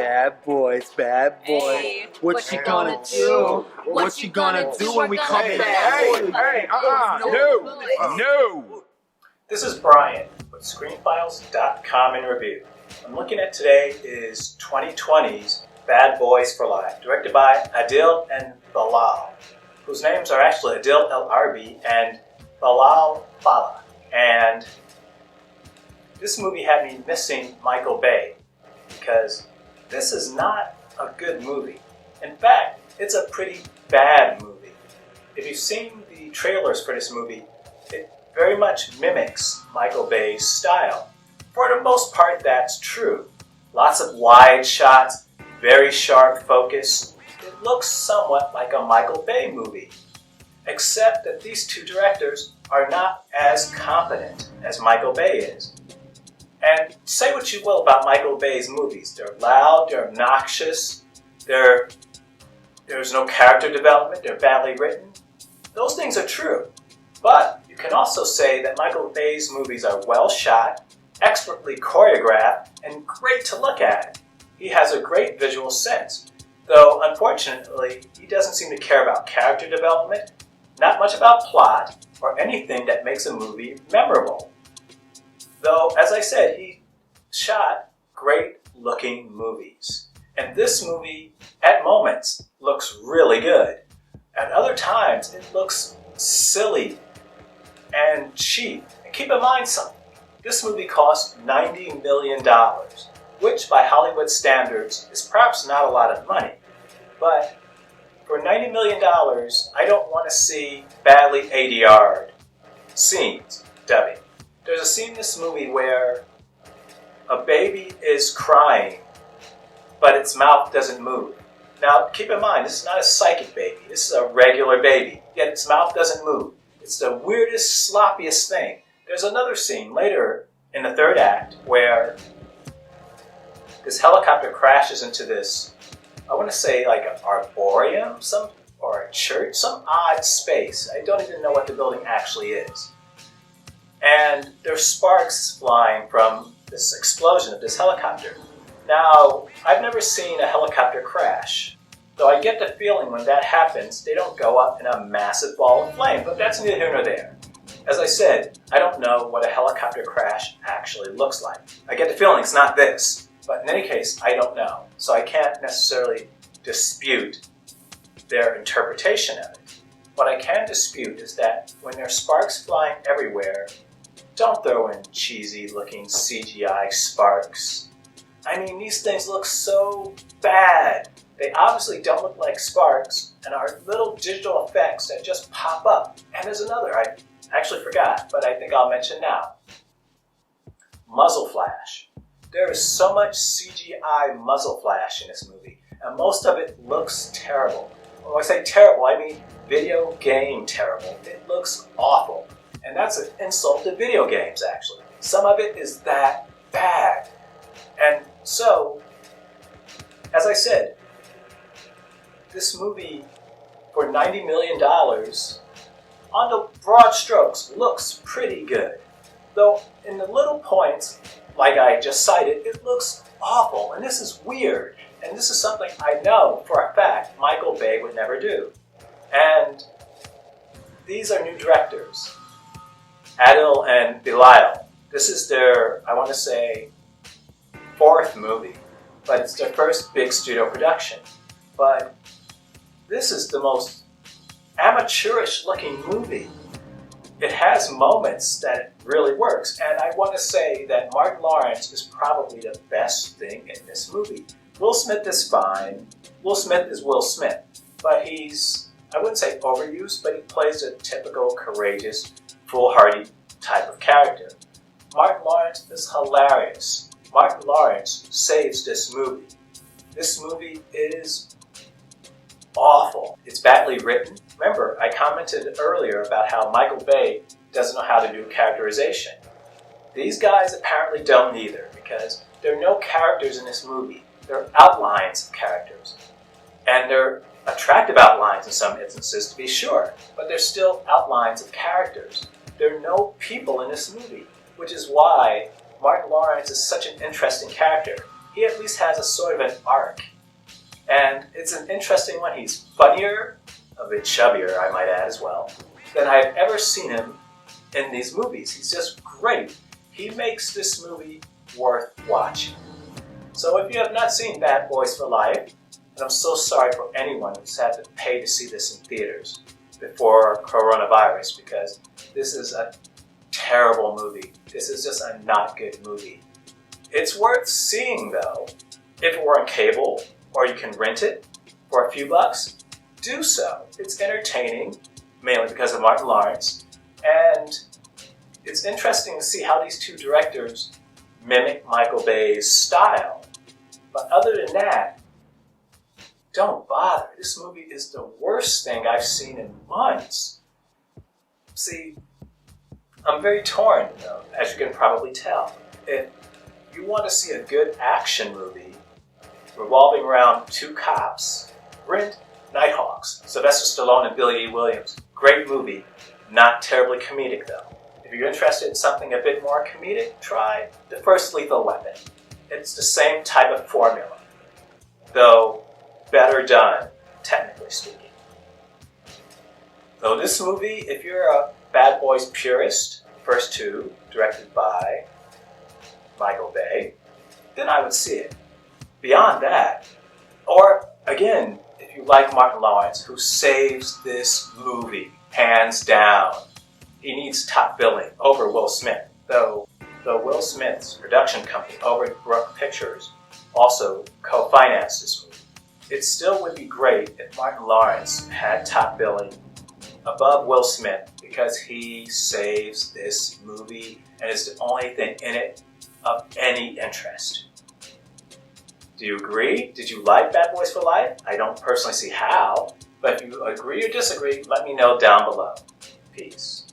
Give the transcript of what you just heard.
Bad boys, bad boys. Hey, what you gonna do? What you gonna do when we come in? No! This is Brian with ScreenFiles.com in review. I'm looking at today is 2020's Bad Boys for Life, directed by Adil and Bilall, whose names are actually Adil El Arbi and Bilall Fallah. And this movie had me missing Michael Bay because this is not a good movie. In fact, it's a pretty bad movie. If you've seen the trailers for this movie, it very much mimics Michael Bay's style. For the most part, that's true. Lots of wide shots, very sharp focus. It looks somewhat like a Michael Bay movie, except that these two directors are not as competent as Michael Bay is. And say what you will about Michael Bay's movies. They're loud, they're obnoxious, there's no character development, they're badly written. Those things are true. But you can also say that Michael Bay's movies are well shot, expertly choreographed, and great to look at. He has a great visual sense, though unfortunately he doesn't seem to care about character development, not much about plot, or anything that makes a movie memorable. Though, as I said, he shot great-looking movies. And this movie, at moments, looks really good. At other times, it looks silly and cheap. And keep in mind something. This movie cost $90 million, which by Hollywood standards is perhaps not a lot of money. But for $90 million, I don't want to see badly ADR'd scenes, dubbing. There's a scene in this movie where a baby is crying, but its mouth doesn't move. Now, keep in mind, this is not a psychic baby. This is a regular baby, yet its mouth doesn't move. It's the weirdest, sloppiest thing. There's another scene later in the third act where this helicopter crashes into this, I want to say like an arboreum, or a church, some odd space. I don't even know what the building actually is. And there's sparks flying from this explosion of this helicopter. Now, I've never seen a helicopter crash, though I get the feeling when that happens, they don't go up in a massive ball of flame, but that's neither here nor there. As I said, I don't know what a helicopter crash actually looks like. I get the feeling it's not this, but in any case, I don't know, so I can't necessarily dispute their interpretation of it. What I can dispute is that when there's sparks flying everywhere, don't throw in cheesy-looking CGI sparks. I mean, these things look so bad. They obviously don't look like sparks and are little digital effects that just pop up. And there's another I actually forgot, but I think I'll mention now. Muzzle flash. There is so much CGI muzzle flash in this movie, and most of it looks terrible. When I say terrible, I mean video game terrible. It looks awful. And that's an insult to video games, actually. Some of it is that bad. And so, as I said, this movie, for $90 million, on the broad strokes, looks pretty good. Though, in the little points, like I just cited, it looks awful. And this is weird. And this is something I know for a fact Michael Bay would never do. And these are new directors, Adil and Bilall. This is their, I want to say, fourth movie, but it's their first big studio production. But this is the most amateurish looking movie. It has moments that it really works, and I want to say that Martin Lawrence is probably the best thing in this movie. Will Smith is fine. Will Smith is Will Smith, but he's, I wouldn't say overused, but he plays a typical courageous, foolhardy type of character. Martin Lawrence is hilarious. Martin Lawrence saves this movie. This movie is awful. It's badly written. Remember, I commented earlier about how Michael Bay doesn't know how to do characterization. These guys apparently don't either, because there are no characters in this movie. There are outlines of characters. And they're attractive outlines in some instances, to be sure, but they're still outlines of characters. There are no people in this movie, which is why Martin Lawrence is such an interesting character. he at least has a sort of an arc. And it's an interesting one. He's funnier, a bit chubbier, I might add as well, than I've ever seen him in these movies. He's just great. He makes this movie worth watching. So if you have not seen Bad Boys for Life, and I'm so sorry for anyone who's had to pay to see this in theaters before coronavirus, because this is a terrible movie. This is just a not good movie. It's worth seeing though. If it were on cable, or you can rent it for a few bucks, do so. It's entertaining, mainly because of Martin Lawrence, and it's interesting to see how these two directors mimic Michael Bay's style. But other than that, don't bother. This movie is the worst thing I've seen in months. See, I'm very torn, though, as you can probably tell. If you want to see a good action movie revolving around two cops, rent Nighthawks, Sylvester Stallone and Billy D. Williams. Great movie, not terribly comedic though. If you're interested in something a bit more comedic, try the first Lethal Weapon. It's the same type of formula, though better done, technically speaking. Though this movie, if you're a Bad Boys purist, first two, directed by Michael Bay, then I would see it. Beyond that, or again, if you like Martin Lawrence, who saves this movie, hands down, he needs top billing over Will Smith, though Will Smith's production company, Overbrook Pictures, also co-financed this movie. It still would be great if Martin Lawrence had top billing above Will Smith, because he saves this movie and is the only thing in it of any interest. Do you agree? Did you like Bad Boys for Life? I don't personally see how, but if you agree or disagree, let me know down below. Peace.